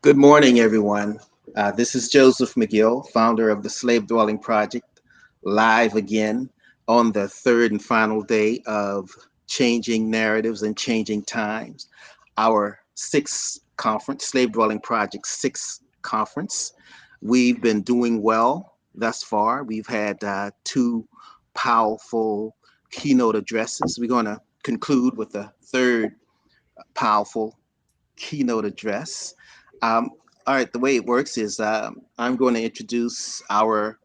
Good morning, everyone. This is Joseph McGill, founder of the Slave Dwelling Project, live again on the third and final day of Changing Narratives and Changing Times, our sixth conference, Slave Dwelling Project sixth conference. We've been doing well thus far. We've had two powerful keynote addresses. We're going to conclude with a third powerful keynote address. Um, all right, the way it works is I'm going to introduce our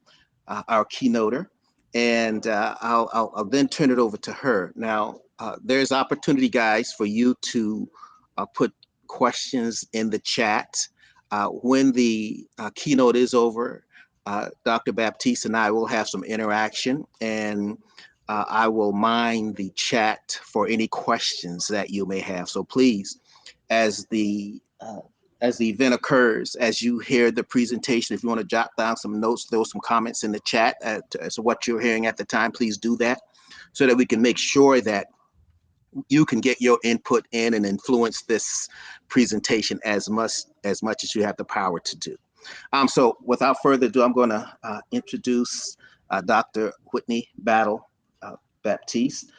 keynoter, and I'll then turn it over to her. Now, there's opportunity, guys, for you to put questions in the chat. When the keynote is over, Dr. Baptiste and I will have some interaction, and I will mine the chat for any questions that you may have. So please, as the event occurs, as you hear the presentation, if you want to jot down some notes, throw some comments in the chat as to what you're hearing at the time, please do that so that we can make sure that you can get your input in and influence this presentation as much as you have the power to do. So without further ado, I'm going to introduce Dr. Whitney Battle-Baptiste.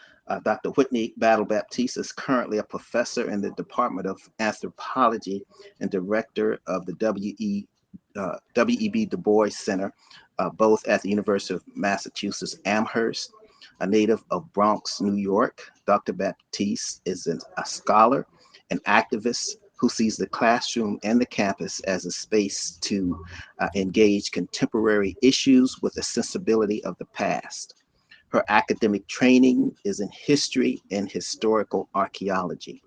Dr. Whitney Battle-Baptiste is currently a professor in the Department of Anthropology and director of the W.E.B. Du Bois Center, both at the University of Massachusetts Amherst. A native of Bronx, New York, Dr. Baptiste is a scholar, an activist who sees the classroom and the campus as a space to engage contemporary issues with the sensibility of the past. Her academic training is in history and historical archaeology.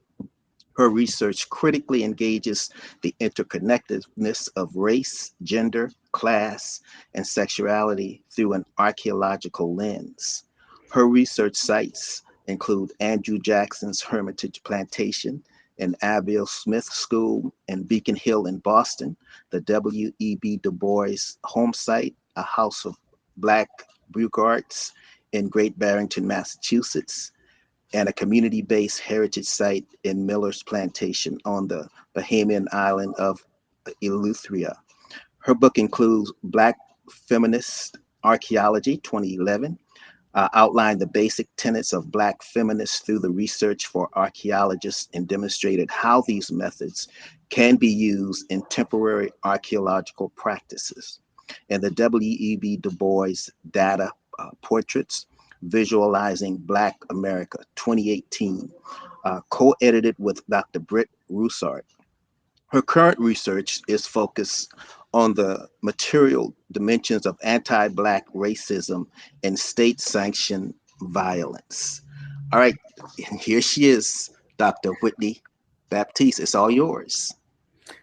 Her research critically engages the interconnectedness of race, gender, class, and sexuality through an archaeological lens. Her research sites include Andrew Jackson's Hermitage Plantation and Abiel Smith School in Beacon Hill in Boston, the W.E.B. Du Bois Homesite, a house of Black Burghardts in Great Barrington, Massachusetts, and a community-based heritage site in Millars Plantation on the Bahamian island of Eleuthera. Her book includes Black Feminist Archaeology, 2011, outlined the basic tenets of Black feminists through the research for archaeologists and demonstrated how these methods can be used in temporary archaeological practices. And the W.E.B. Du Bois Data Portraits, Visualizing Black America, 2018, co-edited with Dr. Britt Rusert. Her current research is focused on the material dimensions of anti-Black racism and state-sanctioned violence. All right, and here she is, Dr. Whitney Baptiste. It's all yours.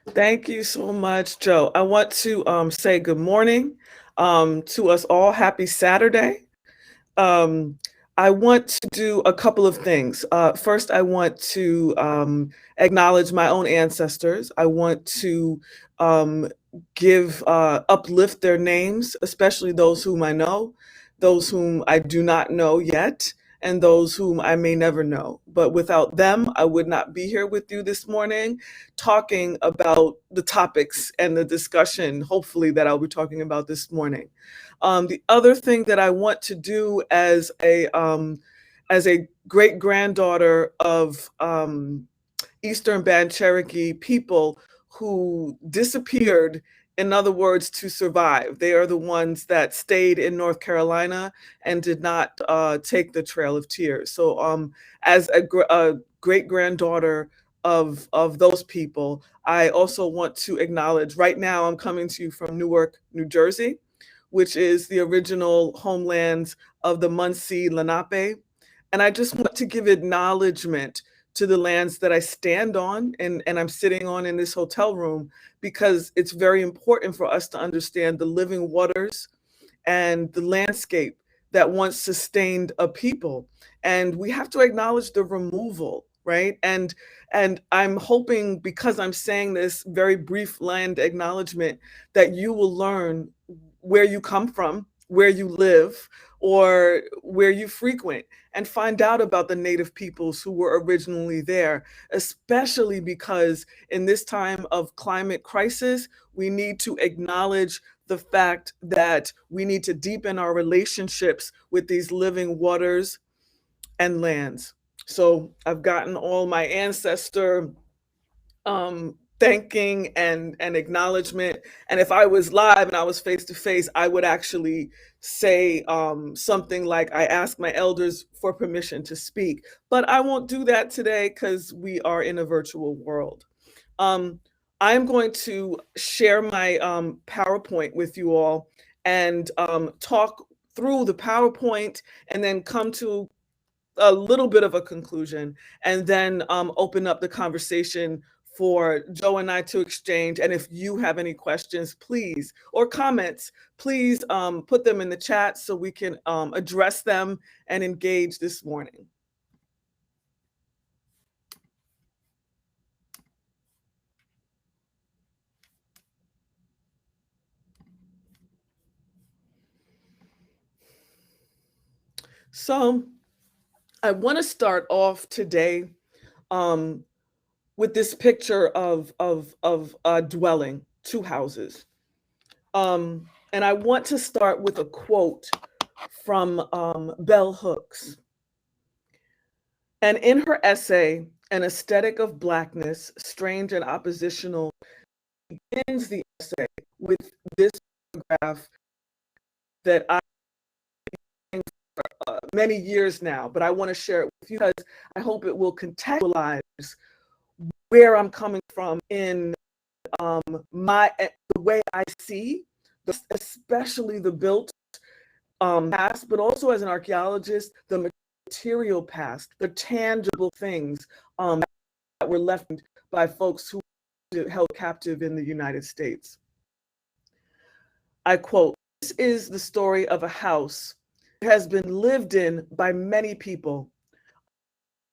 Thank you so much, Joe. I want to say good morning to us all. Happy Saturday. I want to do a couple of things. First, I want to acknowledge my own ancestors. I want to uplift their names, especially those whom I know, those whom I do not know yet, and those whom I may never know. But without them, I would not be here with you this morning talking about the topics and the discussion, hopefully, that I'll be talking about this morning. The other thing that I want to do as a great granddaughter of Eastern Band Cherokee people who disappeared, in other words, to survive. They are the ones that stayed in North Carolina and did not take the Trail of Tears. So as a great granddaughter of those people, I also want to acknowledge, right now I'm coming to you from Newark, New Jersey, which is the original homelands of the Munsee Lenape. And I just want to give acknowledgement to the lands that I stand on and I'm sitting on in this hotel room, because it's very important for us to understand the living waters and the landscape that once sustained a people. And we have to acknowledge the removal, right? And I'm hoping, because I'm saying this very brief land acknowledgement, that you will learn where you come from, where you live, or where you frequent, and find out about the native peoples who were originally there, especially because in this time of climate crisis, we need to acknowledge the fact that we need to deepen our relationships with these living waters and lands. So I've gotten all my ancestor thanking and acknowledgement. And if I was live and I was face to face, I would actually say something like, I ask my elders for permission to speak. But I won't do that today because we are in a virtual world. I'm going to share my PowerPoint with you all and talk through the PowerPoint and then come to a little bit of a conclusion, and then open up the conversation for Joe and I to exchange. And if you have any questions, please, or comments, please put them in the chat so we can address them and engage this morning. So I want to start off today with this picture of a dwelling, two houses. And I want to start with a quote from Bell Hooks. And in her essay, An Aesthetic of Blackness, Strange and Oppositional, begins the essay with this photograph that I've been for many years now, but I want to share it with you because I hope it will contextualize where I'm coming from in the way I see, especially the built past, but also as an archaeologist, the material past, the tangible things that were left by folks who were held captive in the United States. I quote, "This is the story of a house that has been lived in by many people.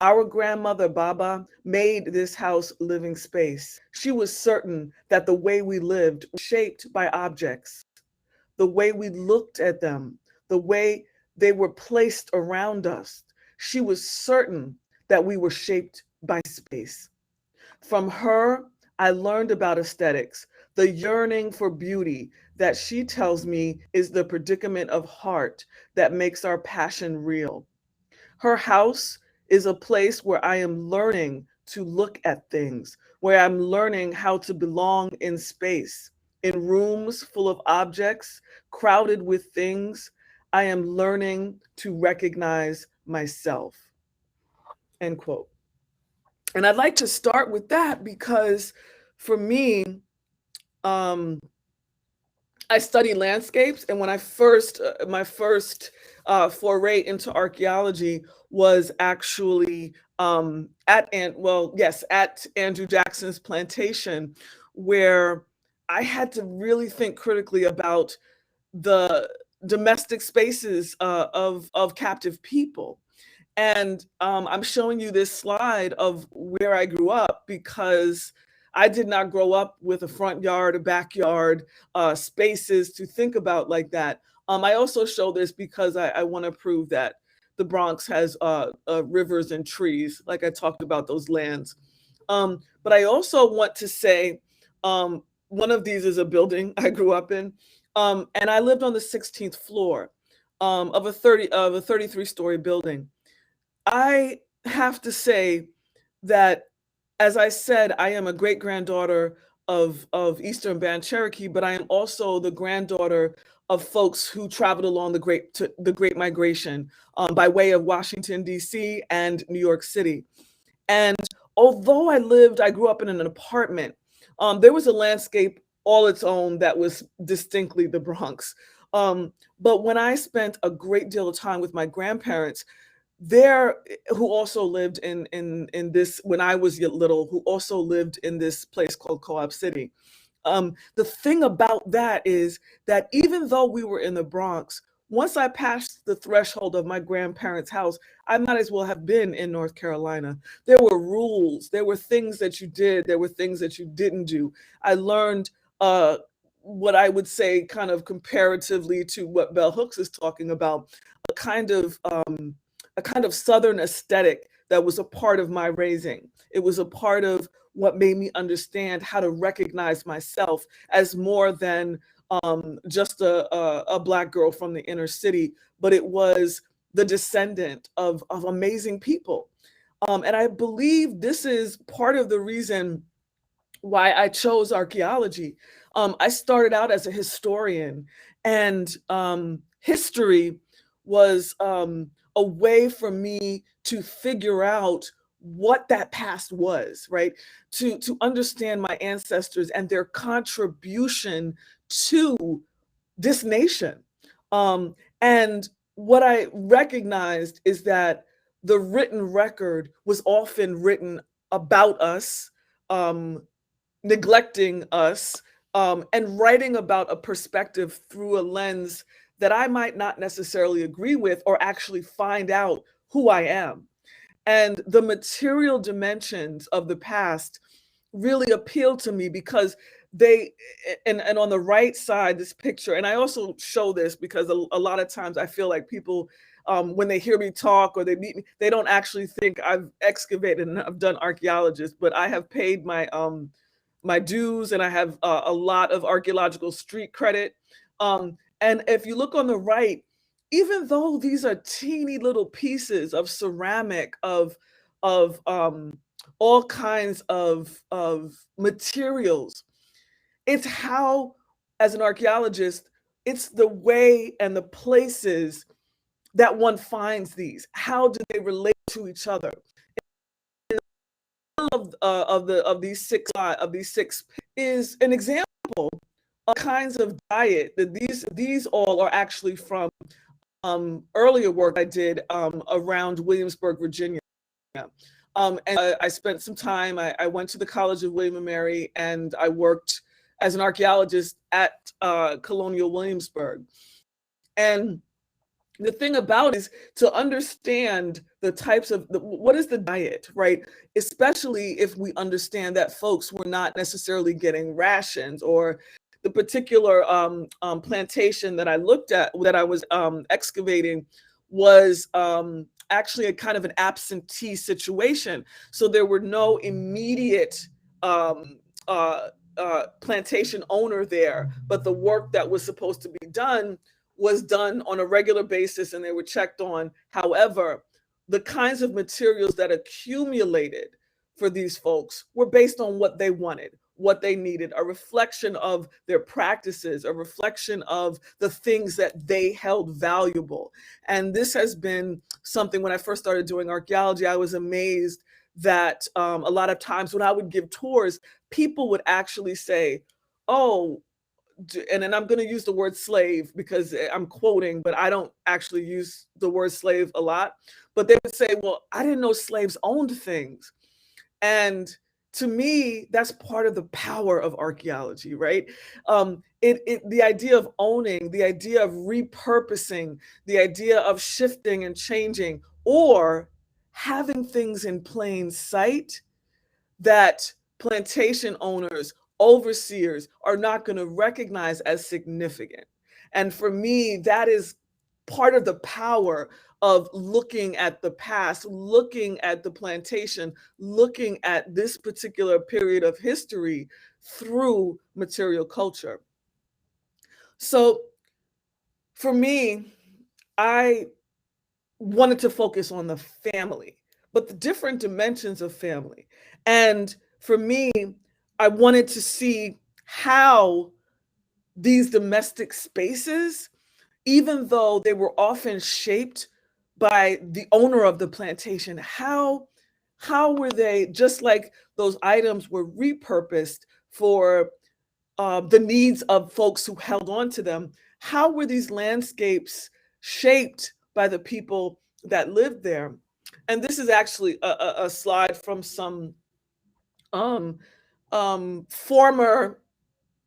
Our grandmother, Baba, made this house living space. She was certain that the way we lived was shaped by objects, the way we looked at them, the way they were placed around us. She was certain that we were shaped by space. From her, I learned about aesthetics, the yearning for beauty that she tells me is the predicament of heart that makes our passion real. Her house is a place where I am learning to look at things, where I'm learning how to belong in space, in rooms full of objects, crowded with things. I am learning to recognize myself." End quote. And I'd like to start with that because for me, I study landscapes, and when I first, my first foray into archaeology was actually at Andrew Jackson's plantation, where I had to really think critically about the domestic spaces of captive people. And I'm showing you this slide of where I grew up because I did not grow up with a front yard, a backyard, spaces to think about like that. I also show this because I want to prove that the Bronx has rivers and trees, like I talked about those lands. But I also want to say one of these is a building I grew up in, and I lived on the 16th floor of a 33-story building. I have to say that, as I said, I am a great granddaughter of Eastern Band Cherokee, but I am also the granddaughter of folks who traveled along the Great Migration by way of Washington, D.C. and New York City. And although I grew up in an apartment, there was a landscape all its own that was distinctly the Bronx. But when I spent a great deal of time with my grandparents, who also lived in this, when I was little, who also lived in this place called Co-op City. The thing about that is that even though we were in the Bronx, once I passed the threshold of my grandparents' house, I might as well have been in North Carolina. There were rules, there were things that you did, there were things that you didn't do. I learned what I would say kind of comparatively to what Bell Hooks is talking about, a kind of Southern aesthetic that was a part of my raising. It was a part of what made me understand how to recognize myself as more than just a Black girl from the inner city, but it was the descendant of amazing people. And I believe this is part of the reason why I chose archaeology. I started out as a historian, and history was a way for me to figure out what that past was, right? To understand my ancestors and their contribution to this nation. And what I recognized is that the written record was often written about us, neglecting us, and writing about a perspective through a lens that I might not necessarily agree with or actually find out who I am. And the material dimensions of the past really appeal to me because they, and on the right side, this picture, and I also show this because a lot of times I feel like people, when they hear me talk or they meet me, they don't actually think I've excavated and I've done archaeologists, but I have paid my my dues, and I have a lot of archaeological street credit. And if you look on the right, even though these are teeny little pieces of ceramic, of all kinds of materials, it's how, as an archaeologist, it's the way and the places that one finds these. How do they relate to each other? Of these six is an example of kinds of diet that these all are actually from earlier work I did around Williamsburg, Virginia. And I spent some time. I went to the College of William and Mary, and I worked as an archaeologist at Colonial Williamsburg. And the thing about it is to understand the types of what is the diet, right? Especially if we understand that folks were not necessarily getting rations, or the particular plantation that I looked at, that I was excavating, was actually a kind of an absentee situation. So there were no immediate plantation owner there, but the work that was supposed to be done was done on a regular basis, and they were checked on. However, the kinds of materials that accumulated for these folks were based on what they wanted, what they needed, a reflection of their practices, a reflection of the things that they held valuable. And this has been something, when I first started doing archaeology, I was amazed that a lot of times when I would give tours, people would actually say, oh, and then I'm going to use the word slave because I'm quoting, but I don't actually use the word slave a lot. But they would say, well, I didn't know slaves owned things. And to me, that's part of the power of archaeology, right? The idea of owning, the idea of repurposing, the idea of shifting and changing, or having things in plain sight that plantation owners, overseers are not going to recognize as significant. And for me, that is part of the power of looking at the past, looking at the plantation, looking at this particular period of history through material culture. So for me, I wanted to focus on the family, but the different dimensions of family. And for me, I wanted to see how these domestic spaces, even though they were often shaped by the owner of the plantation, how were they, just like those items were repurposed for the needs of folks who held on to them, how were these landscapes shaped by the people that lived there? And this is actually a slide from some former,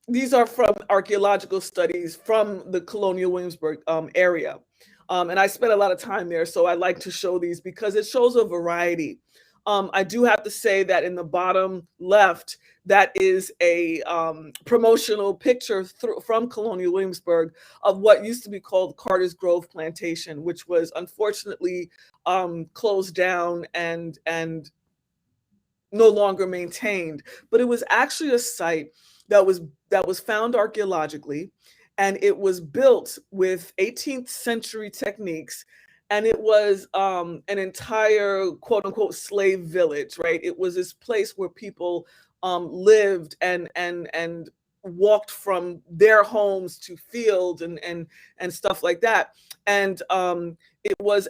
these are from archaeological studies from the Colonial Williamsburg area. And I spent a lot of time there, so I like to show these because it shows a variety I do have to say that in the bottom left, that is a promotional picture from Colonial Williamsburg of what used to be called Carter's Grove Plantation, which was unfortunately closed down and no longer maintained. But it was actually a site that was found archaeologically, and it was built with 18th century techniques. And it was an entire quote unquote slave village, right? It was this place where people lived and walked from their homes to fields and stuff like that. And it was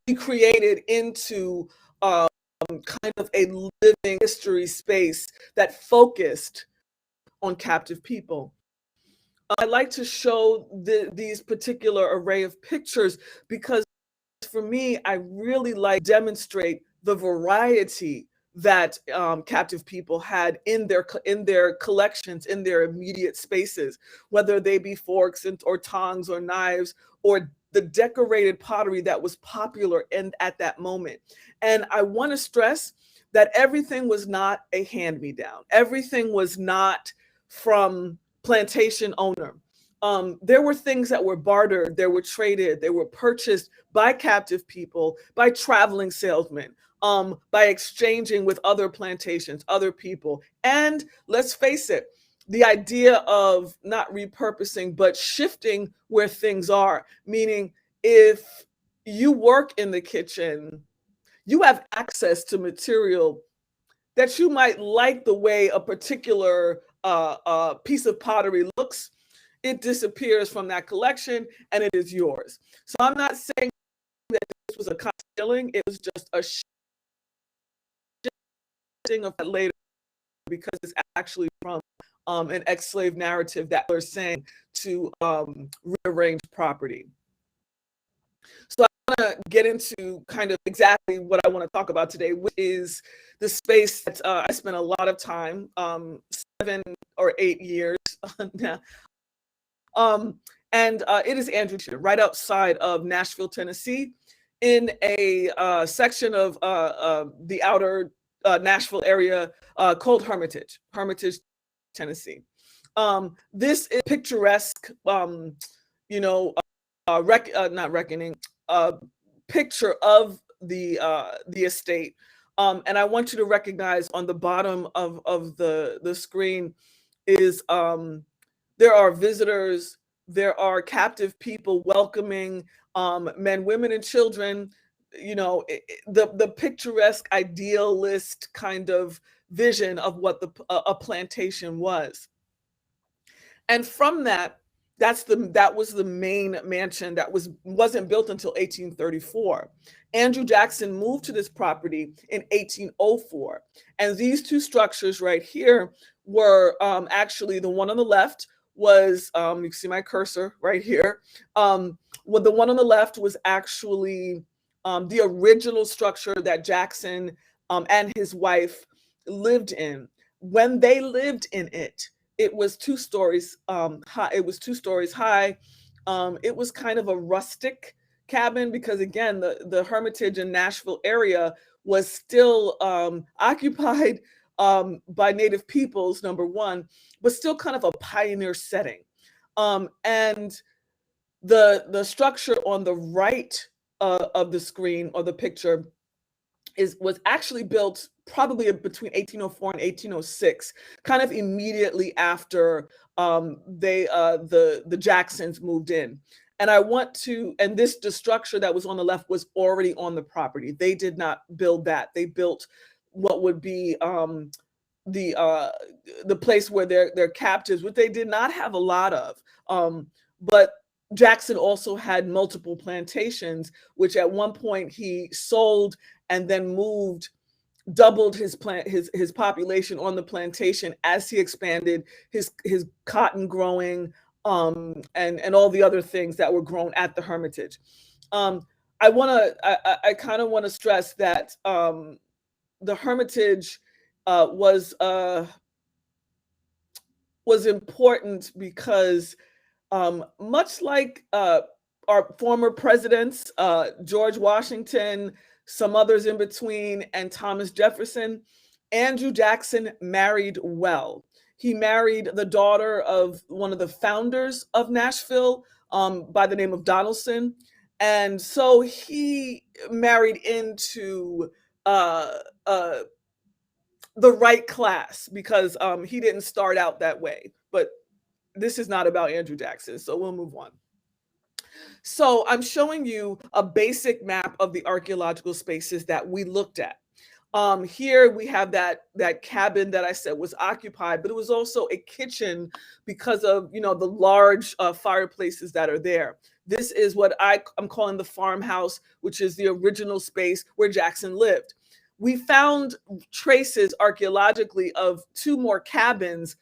recreated into kind of a living history space that focused on captive people. I like to show these particular array of pictures because for me, I really like to demonstrate the variety that captive people had in their collections, in their immediate spaces, whether they be forks or tongs or knives or the decorated pottery that was popular at that moment. And I want to stress that everything was not a hand-me-down. Everything was not from plantation owner. There were things that were bartered, they were traded, they were purchased by captive people, by traveling salesmen, by exchanging with other plantations, other people. And let's face it, the idea of not repurposing, but shifting where things are, meaning if you work in the kitchen, you have access to material that you might like the way a particular piece of pottery looks. It disappears from that collection and it is yours. So I'm not saying that this was a stealing, it was just a shifting of that later because it's actually from an ex-slave narrative that we're saying to rearrange property. So I want to get into kind of exactly what I want to talk about today, which is the space that I spent a lot of time, 7 or 8 years now. It is Andrew right outside of Nashville, Tennessee, in a section of the outer Nashville area called Hermitage, Tennessee. This is picturesque, picture of the estate. And I want you to recognize on the bottom of the screen is there are visitors, there are captive people welcoming men, women, and children. You know, the picturesque, idealist kind of vision of what a plantation was. And from that was the main mansion that wasn't built until 1834. Andrew Jackson moved to this property in 1804. And these two structures right here were actually, the one on the left was, you can see my cursor right here. The one on the left was actually the original structure that Jackson and his wife lived in. When they lived in it, it was 2 stories high. It was 2 stories high. It was kind of a rustic cabin because, again, the Hermitage and Nashville area was still occupied by Native peoples, number one, but still kind of a pioneer setting. And the structure on the right of the screen or the picture was actually built probably between 1804 and 1806, kind of immediately after the Jacksons moved in. And the structure that was on the left was already on the property. They did not build that. They built what would be the place where they're captives, which they did not have a lot of. But Jackson also had multiple plantations, which at one point he sold and then doubled his population on the plantation as he expanded his cotton growing and all the other things that were grown at the Hermitage. I kind of want to stress that the Hermitage was important because much like our former presidents, George Washington, some others in between, and Thomas Jefferson. Andrew Jackson married well. He married the daughter of one of the founders of Nashville, by the name of Donaldson. And so he married into uh, uh, the right class, because he didn't start out that way. But this is not about Andrew Jackson, so we'll move on. So I'm showing you a basic map of the archaeological spaces that we looked at. Here we have that cabin that I said was occupied, but it was also a kitchen because of, you know, the large fireplaces that are there. This is what I'm calling the farmhouse, which is the original space where Jackson lived. We found traces archaeologically of two more cabins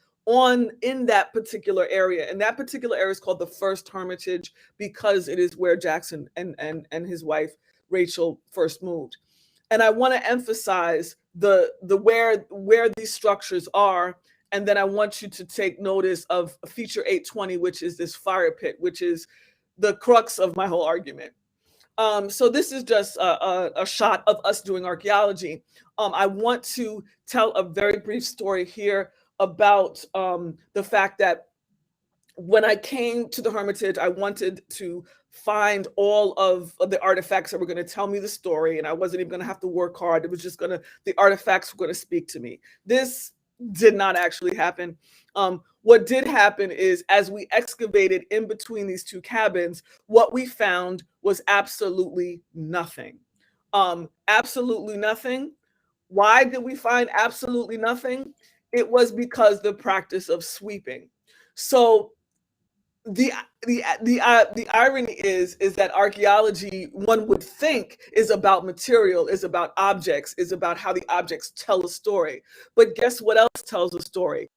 in that particular area, and that particular area is called the First Hermitage because it is where Jackson and his wife Rachel first moved. And I want to emphasize the where these structures are, and then I want you to take notice of feature 820, which is this fire pit, which is the crux of my whole argument. So this is just a shot of us doing archaeology. I want to tell a very brief story here about the fact that when I came to the Hermitage, I wanted to find all of the artifacts that were going to tell me the story, and I wasn't even going to have to work hard. It was just the artifacts were going to speak to me. This did not actually happen. What did happen is, as we excavated in between these two cabins, what we found was absolutely nothing. Absolutely nothing. Why did we find absolutely nothing? It was because the practice of sweeping. So the irony is that archaeology, one would think, is about material, is about objects, is about how the objects tell a story. But guess what else tells a story?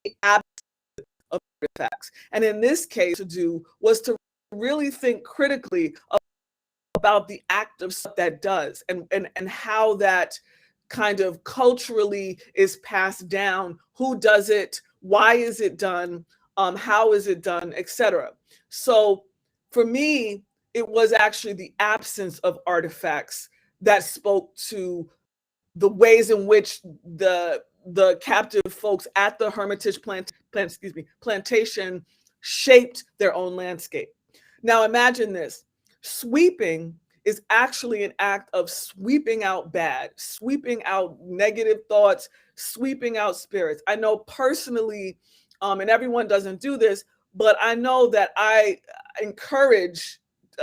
The absence of artifacts. And in this case, to do was to really think critically about the act of what that does, and how that kind of culturally is passed down. Who does it? Why is it done? How is it done, etc. So for me, it was actually the absence of artifacts that spoke to the ways in which the captive folks at the Hermitage plantation shaped their own landscape. Now imagine this. Sweeping is actually an act of sweeping out bad, sweeping out negative thoughts, sweeping out spirits. I know personally, and everyone doesn't do this, but I know that I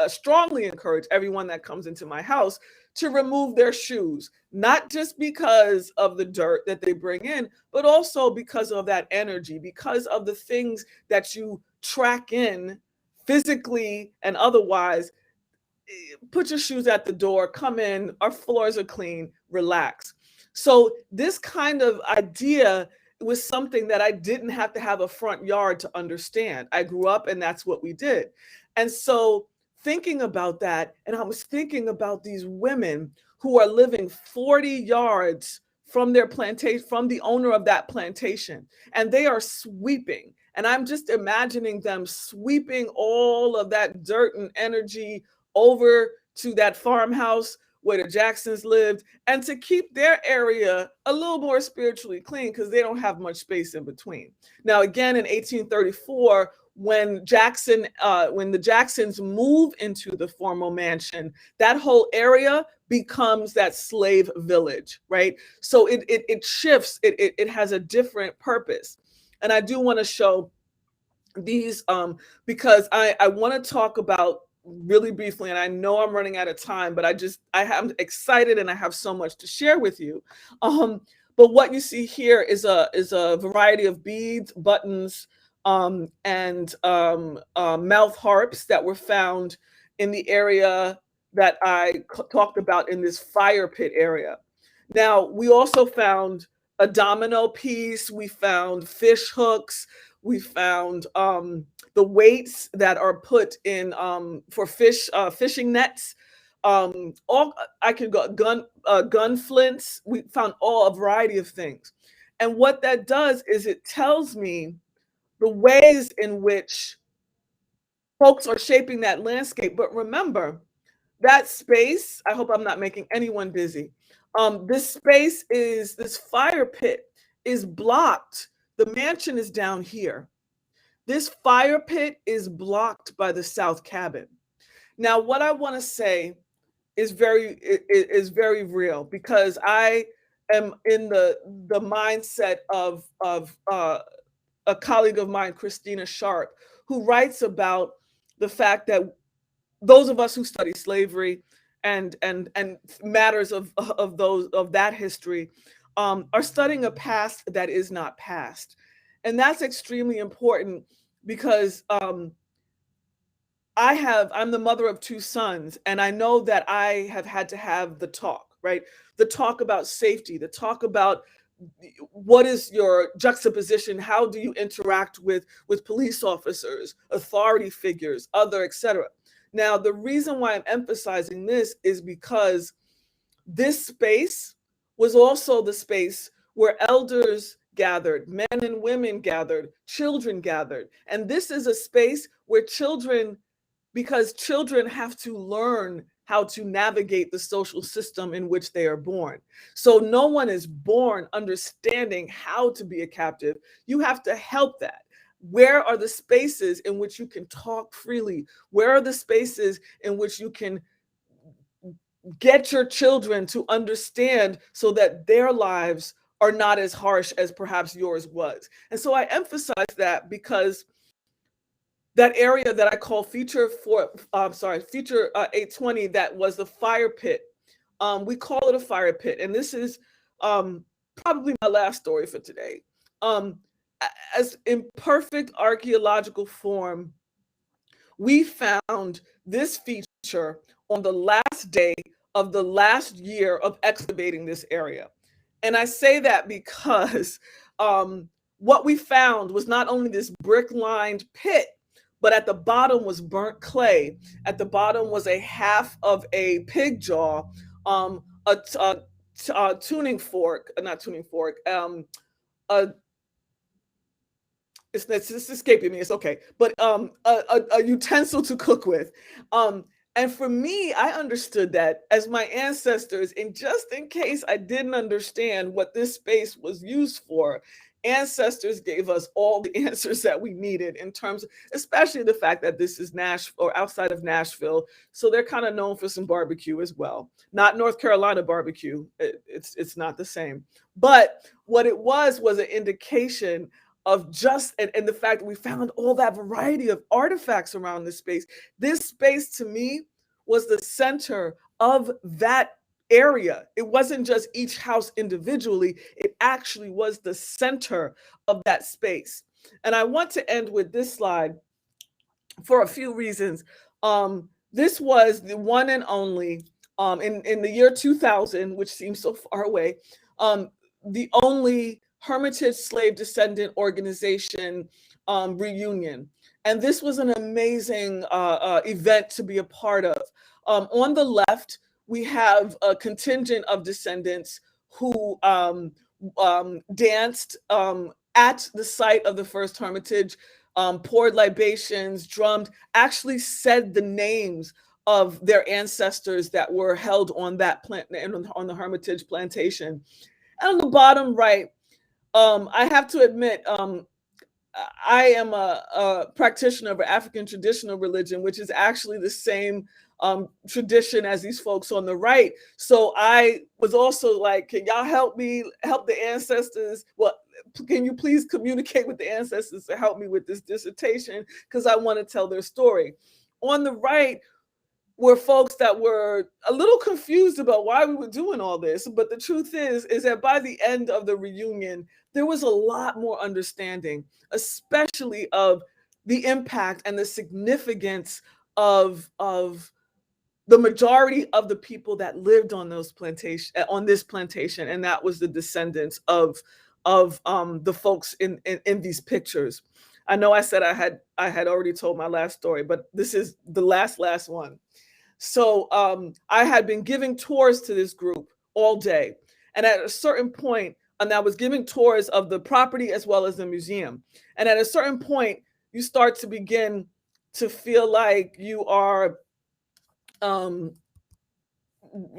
strongly encourage everyone that comes into my house to remove their shoes, not just because of the dirt that they bring in, but also because of that energy, because of the things that you track in physically and otherwise. Put your shoes at the door, come in, our floors are clean, relax. So this kind of idea was something that I didn't have to have a front yard to understand. I grew up and that's what we did. And so thinking about that, and I was thinking about these women who are living 40 yards from their plantation, from the owner of that plantation, and they are sweeping. And I'm just imagining them sweeping all of that dirt and energy over to that farmhouse where the Jacksons lived, and to keep their area a little more spiritually clean because they don't have much space in between. Now, again, in 1834, when the Jacksons move into the formal mansion, that whole area becomes that slave village, right? So it shifts, it has a different purpose. And I do want to show these because I want to talk about really briefly, and I know I'm running out of time, but I'm excited and I have so much to share with you. But what you see here is a variety of beads, buttons, and mouth harps that were found in the area that I talked about in this fire pit area. Now, we also found a domino piece, we found fish hooks, we found the weights that are put in for fishing nets. All I could go gun flints. We found a variety of things, and what that does is it tells me the ways in which folks are shaping that landscape. But remember, that space, I hope I'm not making anyone dizzy. This fire pit is blocked. The mansion is down here. This fire pit is blocked by the south cabin. Now, what I want to say is very real, because I am in the mindset of a colleague of mine, Christina Sharp, who writes about the fact that those of us who study slavery and matters of that history are studying a past that is not past, and that's extremely important because I'm the mother of two sons, and I know that I have had to have the talk, right? The talk about safety, the talk about what is your juxtaposition, how do you interact with police officers, authority figures, other, etc. Now, the reason why I'm emphasizing this is because this space was also the space where elders gathered, men and women gathered, children gathered. And this is a space where children, because children have to learn how to navigate the social system in which they are born. So no one is born understanding how to be a captive. You have to help that. Where are the spaces in which you can talk freely? Where are the spaces in which you can get your children to understand so that their lives are not as harsh as perhaps yours was? And so I emphasize that because that area that I call feature 820, that was the fire pit. We call it a fire pit, and this is probably my last story for today. As imperfect archaeological form, we found this feature on the last day of the last year of excavating this area. And I say that because what we found was not only this brick-lined pit, but at the bottom was burnt clay. At the bottom was a half of a pig jaw, a tuning fork, not tuning fork, a it's escaping me. It's okay, but a utensil to cook with. And for me, I understood that as my ancestors, and just in case I didn't understand what this space was used for, ancestors gave us all the answers that we needed in terms of, especially the fact that this is Nashville or outside of Nashville. So they're kind of known for some barbecue as well. Not North Carolina barbecue. It's not the same. But what it was an indication of just, and the fact that we found all that variety of artifacts around this space. This space to me was the center of that area. It wasn't just each house individually, it actually was the center of that space. And I want to end with this slide for a few reasons. This was the one and only, in the year 2000, which seems so far away, the only Hermitage slave descendant organization reunion. And this was an amazing event to be a part of. On the left, we have a contingent of descendants who danced at the site of the first Hermitage, poured libations, drummed, actually said the names of their ancestors that were held on that plant, on the Hermitage plantation. And on the bottom right, I have to admit, I am a practitioner of African traditional religion, which is actually the same tradition as these folks on the right. So I was also like, can y'all help me help the ancestors? Well, can you please communicate with the ancestors to help me with this dissertation? Because I want to tell their story. On the right were folks that were a little confused about why we were doing all this. But the truth is that by the end of the reunion, there was a lot more understanding, especially of the impact and the significance of the majority of the people that lived on this plantation, and that was the descendants of the folks in these pictures. I know I said I had already told my last story, but this is the last one. So I had been giving tours to this group all day. And at a certain point, and I was giving tours of the property as well as the museum. And at a certain point, you start to begin to feel like you are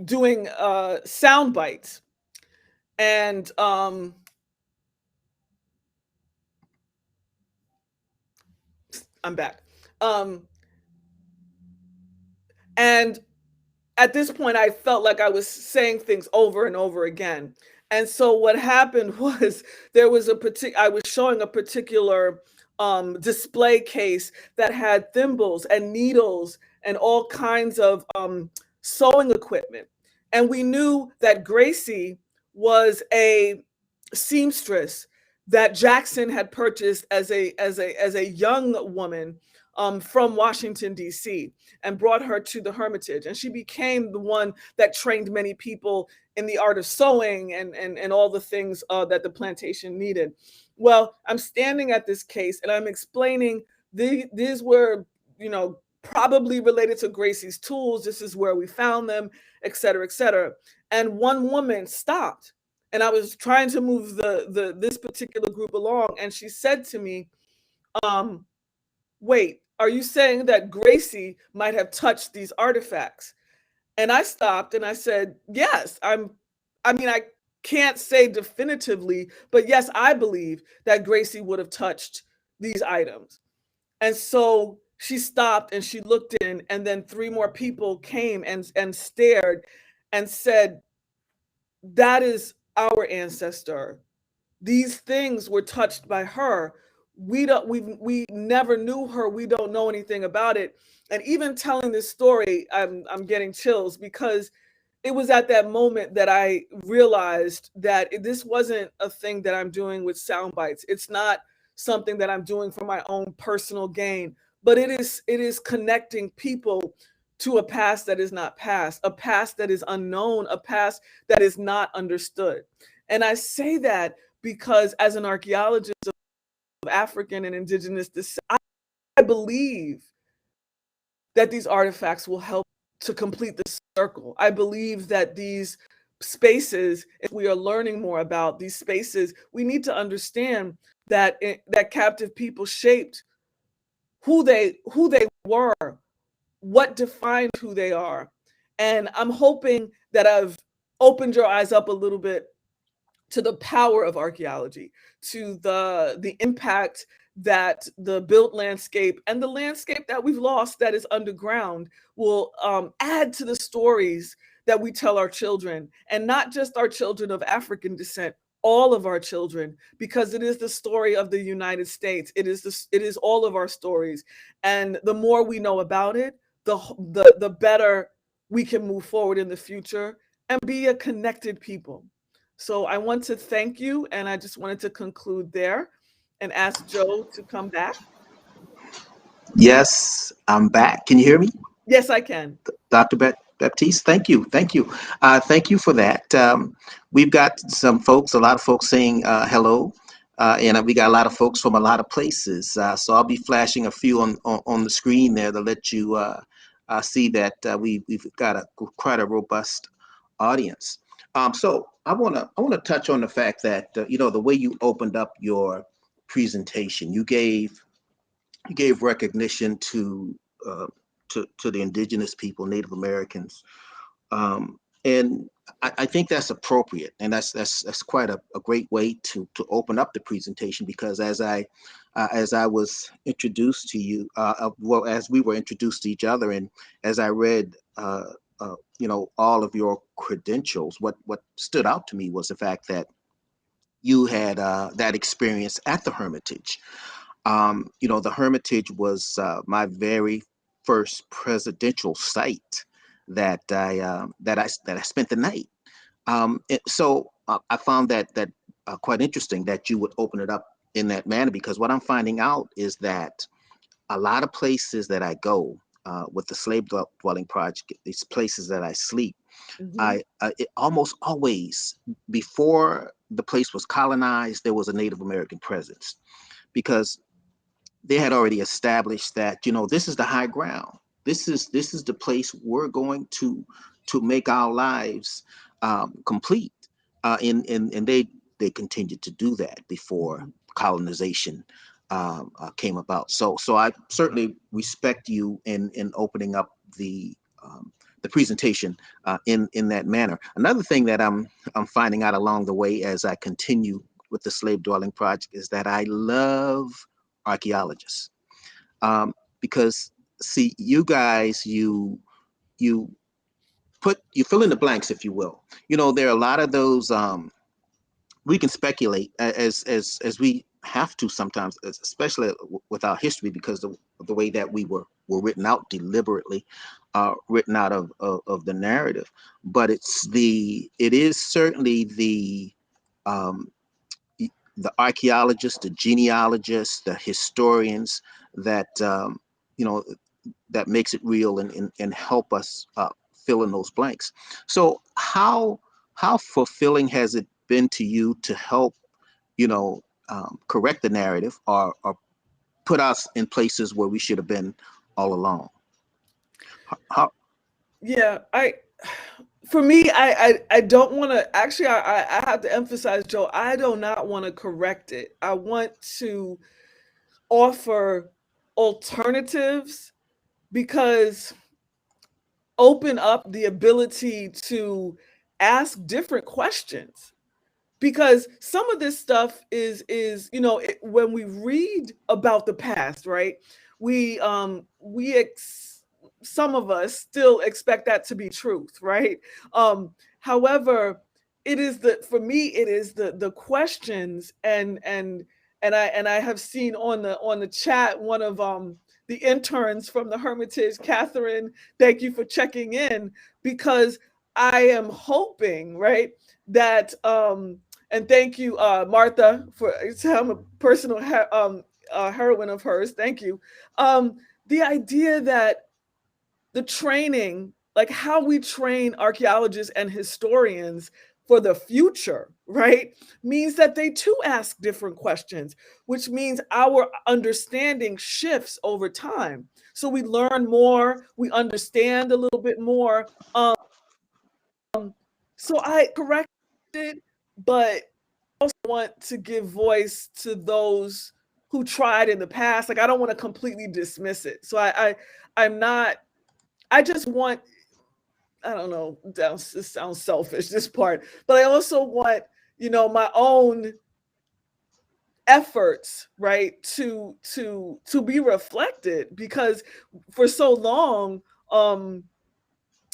doing sound bites. And I'm back. Um, and at this point, I felt like I was saying things over and over again. And so what happened was there was I was showing a particular display case that had thimbles and needles and all kinds of sewing equipment. And we knew that Gracie was a seamstress that Jackson had purchased as a young woman from Washington D.C. and brought her to the Hermitage, and she became the one that trained many people in the art of sewing and all the things that the plantation needed. Well, I'm standing at this case and I'm explaining these were, probably related to Gracie's tools. This is where we found them, et cetera, et cetera. And one woman stopped, and I was trying to move the this particular group along, and she said to me, wait, are you saying that Gracie might have touched these artifacts? And I stopped and I said, yes, I can't say definitively, but yes, I believe that Gracie would have touched these items. And so she stopped and she looked in, and then three more people came and stared and said, that is our ancestor. These things were touched by her. We never knew her. We don't know anything about it. And even telling this story, I'm getting chills, because it was at that moment that I realized that this wasn't a thing that I'm doing with sound bites. It's not something that I'm doing for my own personal gain, but it is connecting people to a past that is not past, a past that is unknown, a past that is not understood. And I say that because as an archaeologist of African and indigenous descent, I believe that these artifacts will help to complete the circle. I believe that these spaces, if we are learning more about these spaces, we need to understand that that captive people shaped who they were, what defined who they are. And I'm hoping that I've opened your eyes up a little bit to the power of archaeology, to the impact that the built landscape and the landscape that we've lost that is underground will add to the stories that we tell our children, and not just our children of African descent, all of our children, because it is the story of the United States. It is all of our stories, and the more we know about it, the better we can move forward in the future and be a connected people. So I want to thank you, and I just wanted to conclude there and ask Joe to come back. Yes, I'm back. Can you hear me? Yes, I can. Dr. Baptiste, thank you. Thank you. Thank you for that. We've got some folks, a lot of folks saying hello, and we got a lot of folks from a lot of places. So I'll be flashing a few on the screen there to let you see that we've got quite a robust audience. So I wanna touch on the fact that the way you opened up your presentation, you gave recognition uh, to the indigenous people, Native Americans, and I think that's appropriate, and that's quite a great way to open up the presentation, because as I was introduced to you, well, as we were introduced to each other, and as I read, all of your credentials, what stood out to me was the fact that you had that experience at the Hermitage. The Hermitage was my very first presidential site that I spent the night. I found that quite interesting that you would open it up in that manner, because what I'm finding out is that a lot of places that I go with the slave dwelling project, these places that I sleep, Hmm. it almost always, before the place was colonized, there was a Native American presence, because they had already established that this is the high ground. This is the place we're going to make our lives complete. And they continued to do that before colonization came about. So I certainly respect you in opening up the the presentation in that manner. Another thing that I'm finding out along the way as I continue with the slave dwelling project is that I love archaeologists, because see, you guys, you fill in the blanks, if you will. There are a lot of those. We can speculate as we have to sometimes, especially with our history, because of the way that we were written out deliberately, written out of the narrative. But it is certainly um, the archaeologists, the genealogists, the historians that that makes it real and help us fill in those blanks. So how fulfilling has it been to you to help correct the narrative, or put us in places where we should have been all along? How? Yeah, for me, I don't want to, actually, I have to emphasize, Joe, I do not want to correct it. I want to offer alternatives, because open up the ability to ask different questions, because some of this stuff is when we read about the past, right, we some of us still expect that to be truth, right? However, it is for me, it is the questions, and I have seen on the chat, one of the interns from the Hermitage, Catherine, thank you for checking in, because I am hoping, right, that and thank you, Martha, for I'm a personal heroine of hers. Thank you. The idea that the training, like how we train archaeologists and historians for the future, right, means that they too ask different questions, which means our understanding shifts over time. So we learn more, we understand a little bit more. So I corrected, but also want to give voice to those who tried in the past. Like, I don't want to completely dismiss it. So I'm not, I just want, I don't know, this sounds selfish, this part, but I also want, my own efforts, right, to be reflected, because for so long,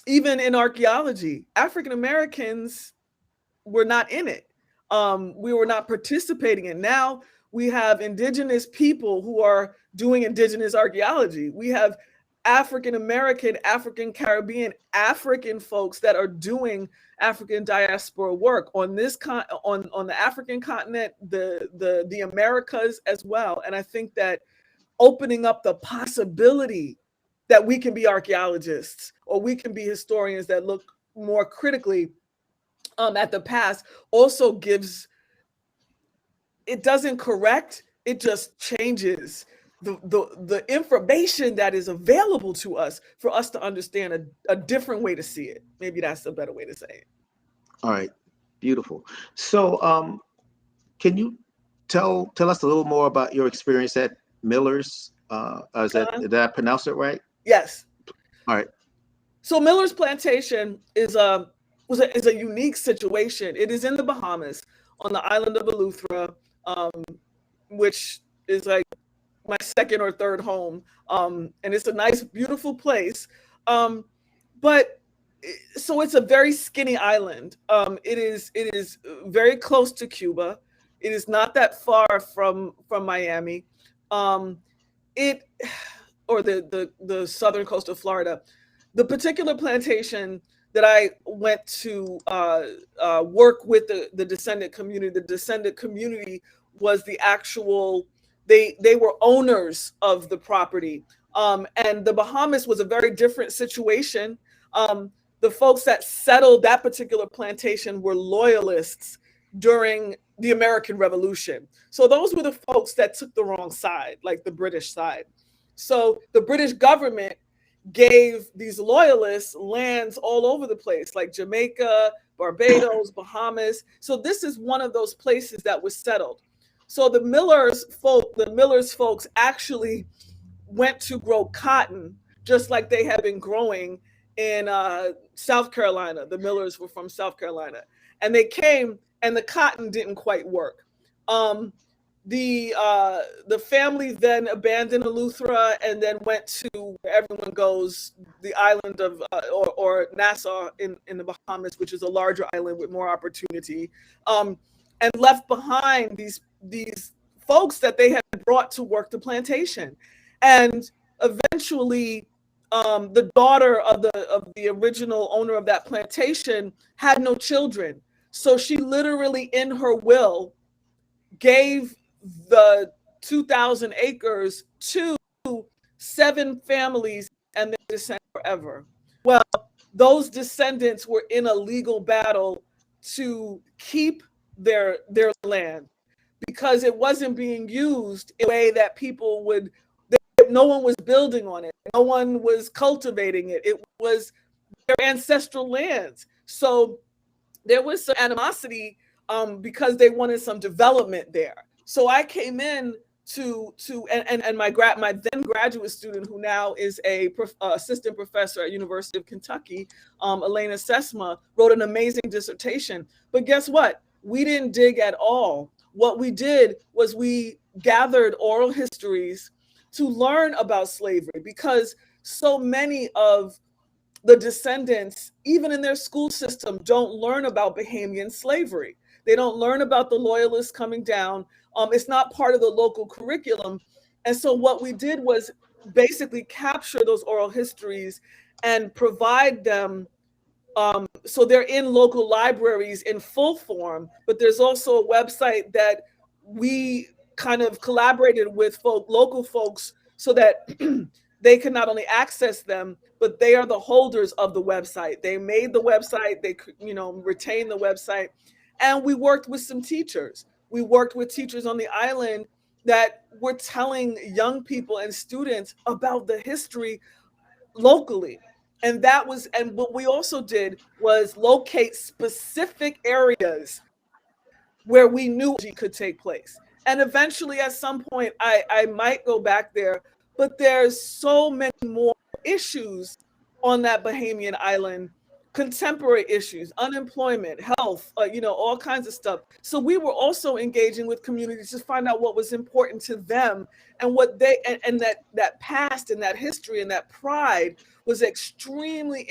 even in archaeology, African Americans were not in it. We were not participating in. Now we have indigenous people who are doing indigenous archaeology. We have African American, African Caribbean, African folks that are doing African diaspora work on this on the African continent, the Americas as well. And I think that opening up the possibility that we can be archaeologists, or we can be historians that look more critically at the past, also gives, it doesn't correct, it just changes the information that is available to us for us to understand a different way to see it. Maybe that's a better way to say it. All right, beautiful. So can you tell us a little more about your experience at Millars? Did I pronounce it right? Yes. All right. So Millars Plantation is a unique situation. It is in the Bahamas, on the island of Eleuthera, which is like my second or third home, and it's a nice, beautiful place. But so it's a very skinny island. It is very close to Cuba. It is not that far from Miami. It or the southern coast of Florida. The particular plantation that I went to work with the descendant community. The descendant community was the actual, they were owners of the property. And the Bahamas was a very different situation. The folks that settled that particular plantation were loyalists during the American Revolution. So those were the folks that took the wrong side, like the British side. So the British government gave these loyalists lands all over the place, like Jamaica, Barbados, Bahamas. So this is one of those places that was settled. So the Millars folks actually went to grow cotton, just like they had been growing in South Carolina. The Millars were from South Carolina, and they came, and the cotton didn't quite work. Um, the family then abandoned Eleuthera and then went to where everyone goes, the island of or Nassau in the Bahamas, which is a larger island with more opportunity, um, and left behind these folks that they had brought to work the plantation, and eventually. The daughter of the original owner of that plantation had no children, so she literally in her will gave the 2,000 acres to 7 families and their descendants forever. Well, those descendants were in a legal battle to keep their land because it wasn't being used in a way that people would. No one was building on it. No one was cultivating it. It was their ancestral lands. So there was some animosity because they wanted some development there. So I came in and my then graduate student, who now is a assistant professor at University of Kentucky, Elena Sesma, wrote an amazing dissertation. But guess what? We didn't dig at all. What we did was we gathered oral histories to learn about slavery, because so many of the descendants, even in their school system, don't learn about Bahamian slavery. They don't learn about the loyalists coming down. It's not part of the local curriculum. And so what we did was basically capture those oral histories and provide them. So they're in local libraries in full form, but there's also a website that we kind of collaborated with local folks so that they can not only access them, but they are the holders of the website. They made the website, they retained the website. And we worked with some teachers. We worked with teachers on the island that were telling young people and students about the history locally. And what we also did was locate specific areas where we knew could take place. And eventually at some point I might go back there, but there's so many more issues on that Bahamian island, contemporary issues, unemployment, health, all kinds of stuff. So we were also engaging with communities to find out what was important to them, and what they and that past and that history and that pride was extremely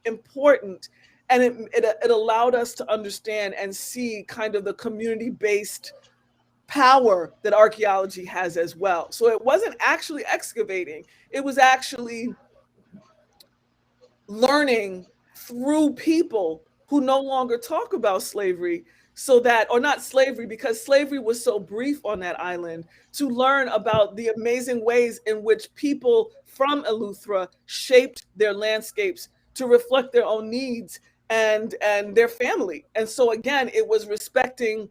important. And it allowed us to understand and see kind of the community-based power that archaeology has as well. So it wasn't actually excavating, it was actually learning through people who no longer talk about slavery, so that, or not slavery, because slavery was so brief on that island, to learn about the amazing ways in which people from Eleuthera shaped their landscapes to reflect their own needs and their family. And so again, it was respecting,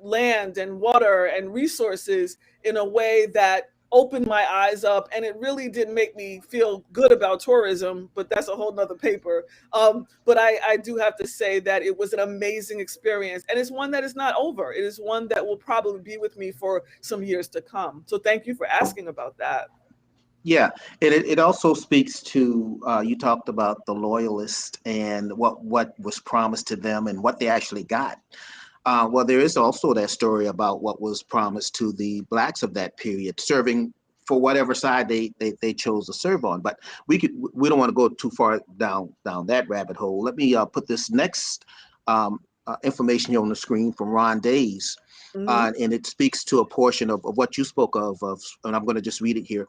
land and water and resources in a way that opened my eyes up, and it really did make me feel good about tourism, but that's a whole nother paper. But I do have to say that it was an amazing experience, and it's one that is not over. It is one that will probably be with me for some years to come. So thank you for asking about that. Yeah, and it also speaks to, you talked about the loyalists and what was promised to them and what they actually got. Well, there is also that story about what was promised to the Blacks of that period, serving for whatever side they chose to serve on. But we don't want to go too far down that rabbit hole. Let me put this next information here on the screen from Ron Days, and it speaks to a portion of what you spoke of, and I'm going to just read it here.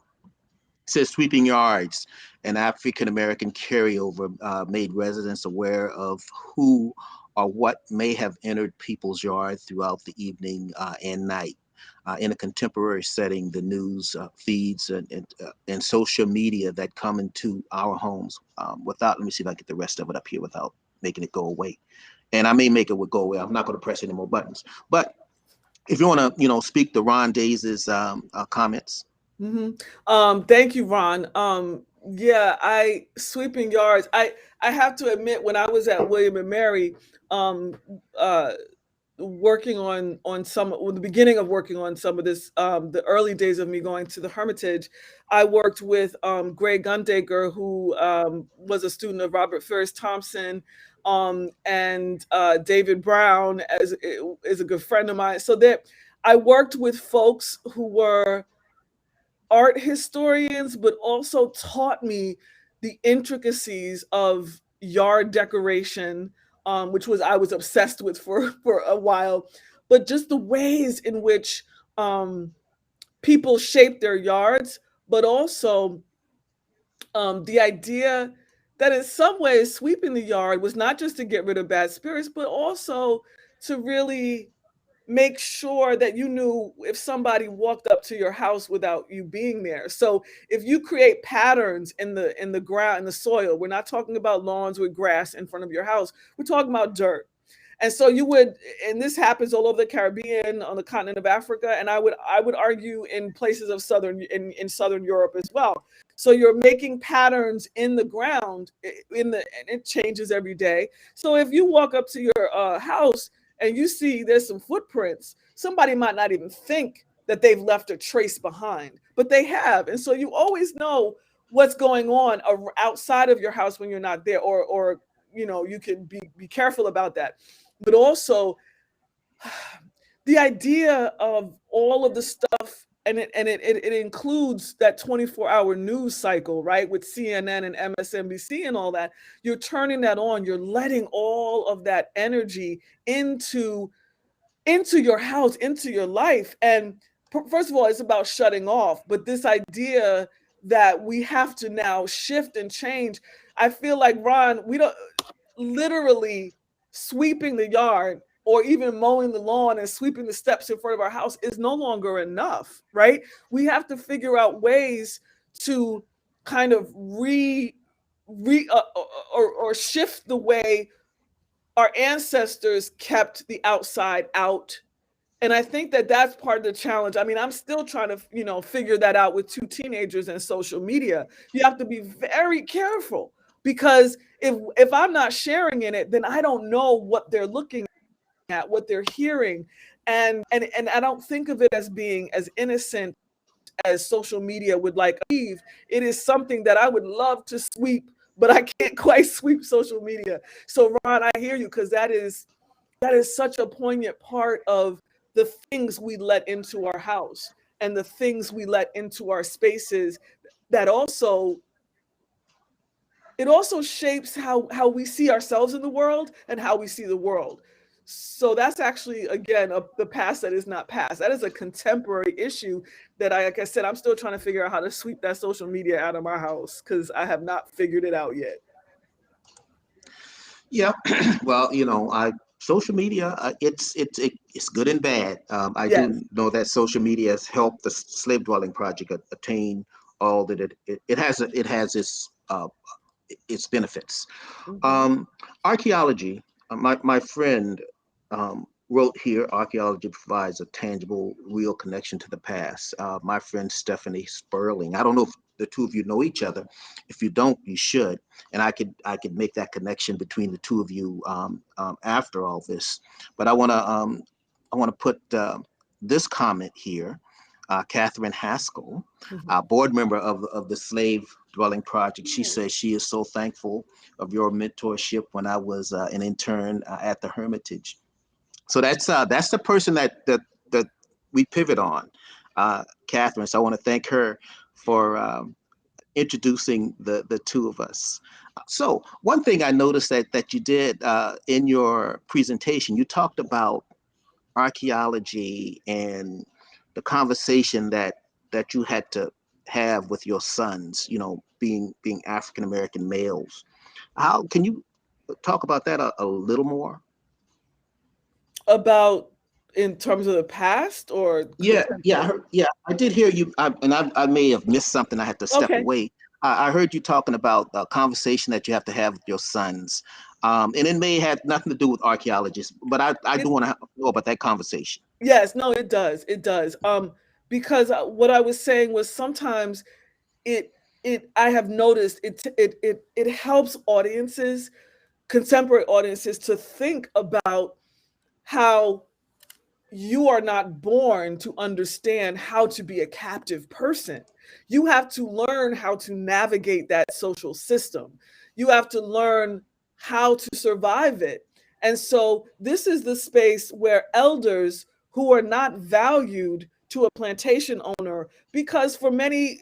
It says sweeping yards, an African-American carryover made residents aware of who or what may have entered people's yard throughout the evening and night. In a contemporary setting, the news feeds and social media that come into our homes let me see if I get the rest of it up here without making it go away. And I may make it go away. I'm not going to press any more buttons. But if you want to, speak to Ron Days's comments. Thank you, Ron. Sweeping yards. I have to admit, when I was at William and Mary, working on the beginning of working on some of this, the early days of me going to the Hermitage, I worked with Gray Gundaker, who was a student of Robert Ferris Thompson, and David Brown is a good friend of mine. So that I worked with folks who were art historians, but also taught me the intricacies of yard decoration, which was I was obsessed with for a while, but just the ways in which people shape their yards, but also the idea that in some ways sweeping the yard was not just to get rid of bad spirits, but also to really make sure that you knew if somebody walked up to your house without you being there. So if you create patterns in the ground, in the soil, we're not talking about lawns with grass in front of your house. We're talking about dirt. And so you would, and this happens all over the Caribbean, on the continent of Africa, and I would argue in places of in Southern Europe as well. So you're making patterns in the ground, and it changes every day. So if you walk up to your house and you see there's some footprints, somebody might not even think that they've left a trace behind, but they have. And so you always know what's going on outside of your house when you're not there, or you can be careful about that. But also the idea of all of the stuff, and it includes that 24-hour news cycle, right, with CNN and MSNBC and all that. You're turning that on, you're letting all of that energy into your house, into your life. And first of all, it's about shutting off, but this idea that we have to now shift and change. I feel like, Ron, we don't literally sweeping the yard or even mowing the lawn and sweeping the steps in front of our house is no longer enough, right? We have to figure out ways to kind of or shift the way our ancestors kept the outside out. And I think that that's part of the challenge. I mean, I'm still trying to, figure that out with two teenagers and social media. You have to be very careful, because if I'm not sharing in it, then I don't know what they're looking at, what they're hearing. And I don't think of it as being as innocent as social media would like believe. It is something that I would love to sweep, but I can't quite sweep social media. So Ron, I hear you, because that is such a poignant part of the things we let into our house and the things we let into our spaces, that also it also shapes how we see ourselves in the world and how we see the world. So that's actually, again, the past that is not past. That is a contemporary issue that like I said, I'm still trying to figure out how to sweep that social media out of my house, because I have not figured it out yet. Yeah, well, social media, it's good and bad. I Yes. do know that social media has helped the slave dwelling project attain all that it has its benefits. Mm-hmm. Archaeology, my friend wrote here, archaeology provides a tangible, real connection to the past. My friend Stephanie Sperling, I don't know if the two of you know each other. If you don't, you should. And I could make that connection between the two of you after all this. But I want to put this comment here. Catherine Haskell, Mm-hmm. board member of the Slave Dwelling Project. She says she is so thankful of your mentorship when I was an intern at the Hermitage. So that's the person that we pivot on, Catherine. So I want to thank her for introducing the two of us. So one thing I noticed that you did in your presentation, you talked about archaeology and the conversation that you had to have with your sons, being African American males. How can you talk about that a little more? About in terms of the past or Yeah, contemporary? I did hear you, and I may have missed something. I had to step Okay. away. I heard you talking about a conversation that you have to have with your sons, and it may have nothing to do with archaeologists, but I do It, want to know about that conversation. yes, no, it does. It does. Because what I was saying was sometimes it I have noticed it helps audiences, contemporary audiences, to think about how you are not born to understand how to be a captive person. You have to learn how to navigate that social system. You have to learn how to survive it. And so, this is the space where elders who are not valued to a plantation owner, because for many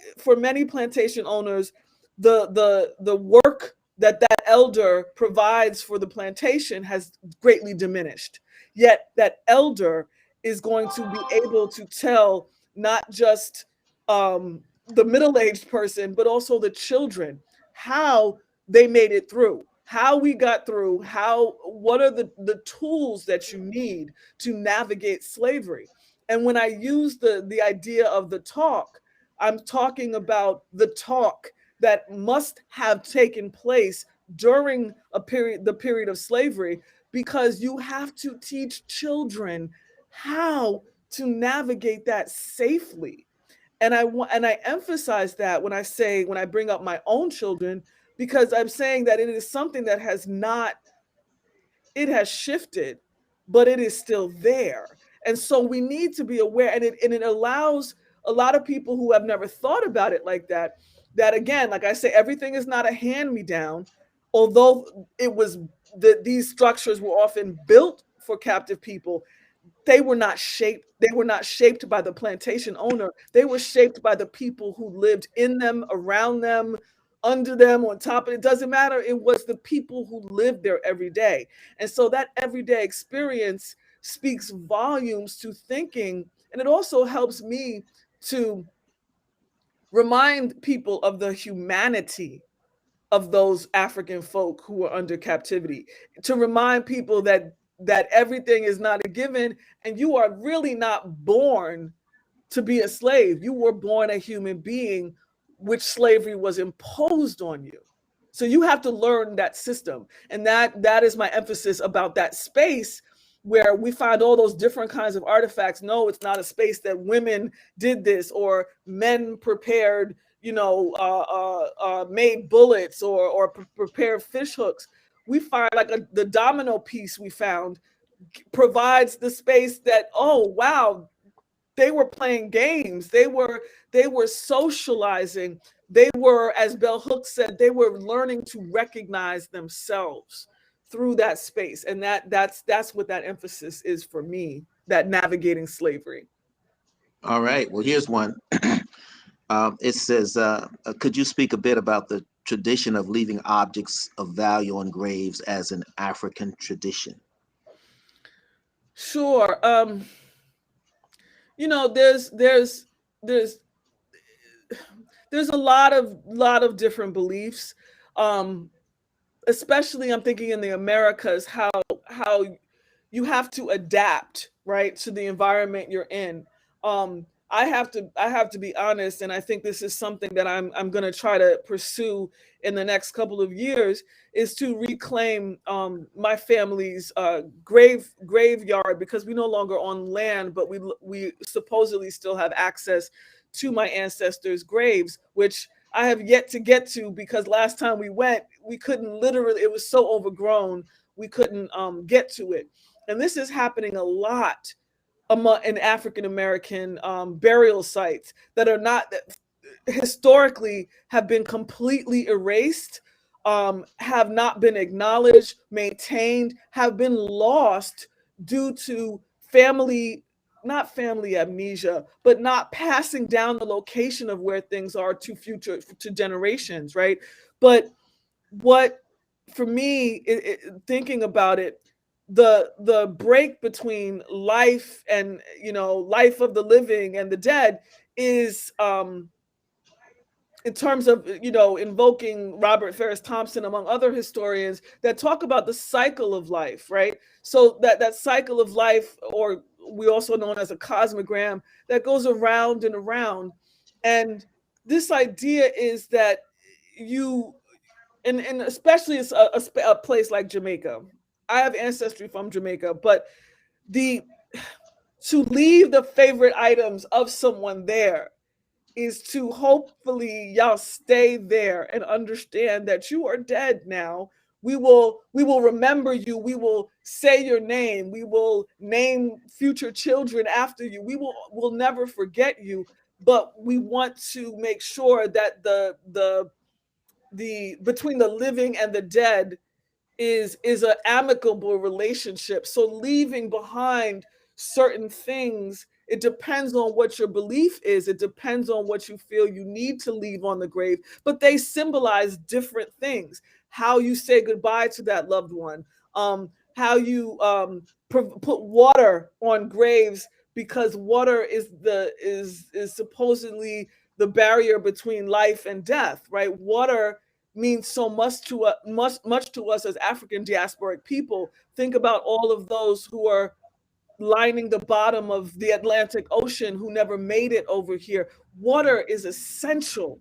plantation owners, the work that that elder provides for the plantation has greatly diminished. Yet that elder is going to be able to tell not just the middle-aged person, but also the children how they made it through, how we got through, how what are the tools that you need to navigate slavery. And when I use the idea of the talk, I'm talking about the talk that must have taken place during the period of slavery, because you have to teach children how to navigate that safely. And I emphasize that when I bring up my own children, because I'm saying that it is something that has not it has shifted, but it is still there. And so we need to be aware, and it allows a lot of people who have never thought about it like that, that again, like I say, everything is not a hand me down, although it was these structures were often built for captive people. They were not shaped by the plantation owner. They were shaped by the people who lived in them, around them, under them, on top of it. It doesn't matter. It was the people who lived there every day. And so that everyday experience speaks volumes to thinking. And it also helps me to remind people of the humanity of those African folk who were under captivity, to remind people that everything is not a given, and you are really not born to be a slave. You were born a human being, which slavery was imposed on you. So you have to learn that system. And that is my emphasis about that space where we find all those different kinds of artifacts. No, it's not a space that women did this or men prepared, made bullets or prepared fish hooks. We find like the domino piece we found provides the space that, oh wow, they were playing games, they were socializing, they were, as bell hooks said, they were learning to recognize themselves through that space. And that's what that emphasis is for me, that navigating slavery. All right. Well, here's one. It says, could you speak a bit about the tradition of leaving objects of value on graves as an African tradition? Sure. There's there's a lot of different beliefs. Um, Especially I'm thinking in the Americas, how you have to adapt, right, to the environment you're in. I have to be honest, and I think this is something that I'm going to try to pursue in the next couple of years, is to reclaim my family's graveyard, because we no longer on land, but we supposedly still have access to my ancestors' graves, which I have yet to get to, because last time we went, we couldn't literally, it was so overgrown, we couldn't get to it. And this is happening a lot among in African American burial sites that are not that historically have been completely erased, have not been acknowledged, maintained, have been lost due to family, not family amnesia, but not passing down the location of where things are to generations, right? But what for me, thinking about it, the break between life and life of the living and the dead is in terms of invoking Robert Ferris Thompson among other historians that talk about the cycle of life, right? So that cycle of life, or we also known as a cosmogram, that goes around and around. And this idea is that you and especially it's a place like Jamaica. I have ancestry from Jamaica, but the to leave the favorite items of someone there is to hopefully y'all stay there and understand that you are dead now, we will remember you. We will say your name. We will name future children after you. Will never forget you. But we want to make sure that the between the living and the dead is an amicable relationship. So leaving behind certain things, it depends on what your belief is. It depends on what you feel you need to leave on the grave. But they symbolize different things. How you say goodbye to that loved one. How you put water on graves, because water is supposedly the barrier between life and death, right? Water means so much to us as African diasporic people. Think about all of those who are lining the bottom of the Atlantic Ocean who never made it over here. Water is essential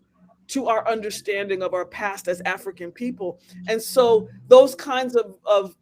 to our understanding of our past as African people. And so those kinds of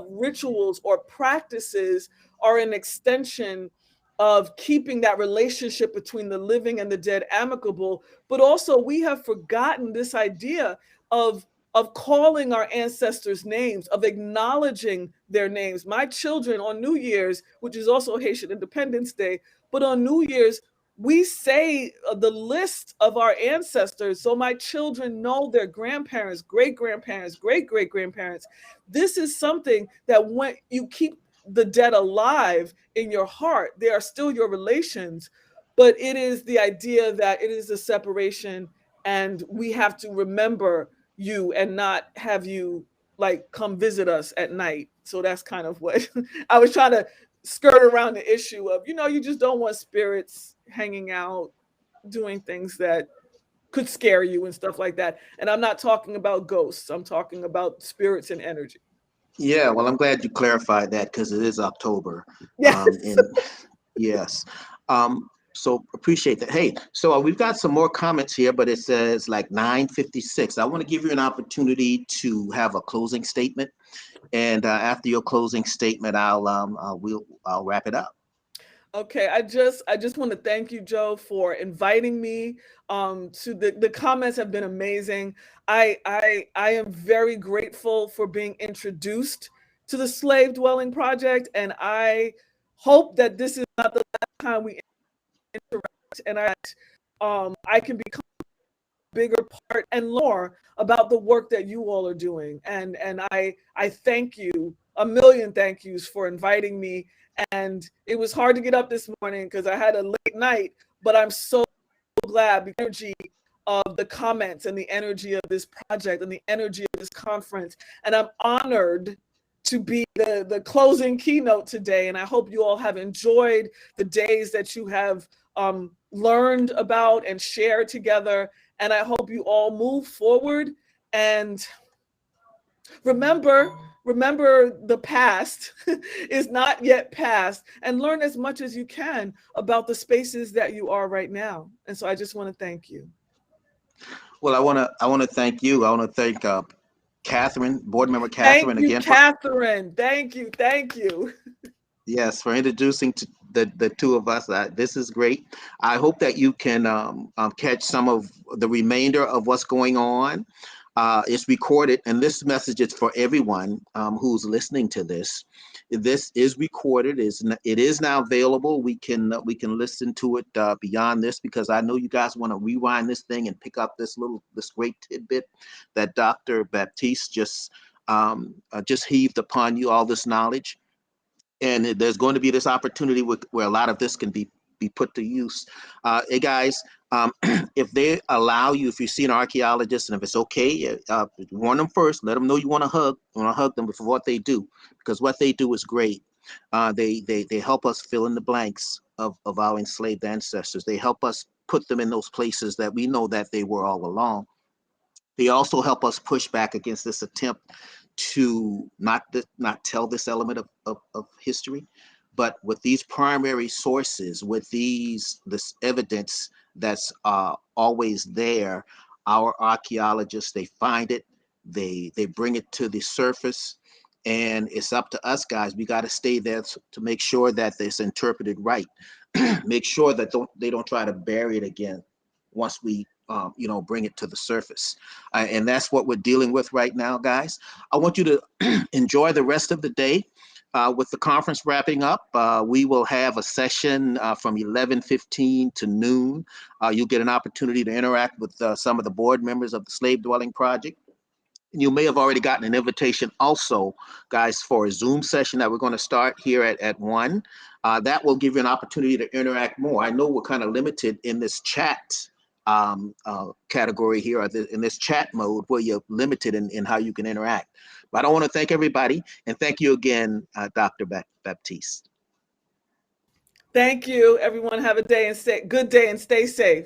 rituals or practices are an extension of keeping that relationship between the living and the dead amicable. But also we have forgotten this idea of calling our ancestors names, of acknowledging their names. My children on New Year's, which is also Haitian Independence Day, but on New Year's, we say the list of our ancestors so my children know their grandparents, great grandparents, great great grandparents. This is something that when you keep the dead alive in your heart, they are still your relations, but it is the idea that it is a separation, and we have to remember you and not have you like come visit us at night. So that's kind of what I was trying to skirt around the issue of, you just don't want spirits hanging out, doing things that could scare you and stuff like that. And I'm not talking about ghosts, I'm talking about spirits and energy. Yeah, well, I'm glad you clarified that because it is October. Yes. And yes. So appreciate that. Hey, so we've got some more comments here, but it says like 9:56. I want to give you an opportunity to have a closing statement. And after your closing statement, I'll wrap it up. Okay, I just want to thank you, Joe, for inviting me. To the comments have been amazing. I am very grateful for being introduced to the Slave Dwelling Project, and I hope that this is not the last time we interact, and I can become a bigger part and more about the work that you all are doing. And I thank you, a million thank yous for inviting me. And it was hard to get up this morning because I had a late night, but I'm so glad the energy of the comments and the energy of this project and the energy of this conference. And I'm honored to be the closing keynote today. And I hope you all have enjoyed the days that you have learned about and shared together. And I hope you all move forward and remember the past is not yet past, and learn as much as you can about the spaces that you are right now. And so I just want to thank you. Well, I want to thank you. I want to thank Catherine, board member Thank Catherine, you, again for, Catherine. Thank you. yes, for introducing to the two of us. This is great. I hope that you can catch some of the remainder of what's going on. It's recorded, and this message is for everyone who's listening to this. This is recorded. It is now available. We can listen to it beyond this, because I know you guys want to rewind this thing and pick up this great tidbit that Dr. Baptiste just heaved upon you, all this knowledge. And there's going to be this opportunity where a lot of this can be put to use. Hey guys, if they allow you, if you see an archaeologist and if it's okay, warn them first. Let them know you want to hug them before what they do, because what they do is great. They help us fill in the blanks of our enslaved ancestors. They help us put them in those places that we know that they were all along. They also help us push back against this attempt to not tell this element of history, but with these primary sources, with this evidence that's always there, our archaeologists, they find it, they bring it to the surface, and it's up to us guys. We got to stay there to make sure that it's interpreted right. Make sure that they don't try to bury it again once we bring it to the surface. And that's what we're dealing with right now, guys. I want you to enjoy the rest of the day. With the conference wrapping up, we will have a session from 11:15 to noon. You'll get an opportunity to interact with some of the board members of the Slave Dwelling Project. You may have already gotten an invitation also, guys, for a Zoom session that we're going to start here at 1. That will give you an opportunity to interact more. I know we're kind of limited in this chat category here, or in this chat mode, where you're limited in how you can interact. But I want to thank everybody, and thank you again, Dr. Baptiste. Thank you, everyone. Have a good day and stay safe.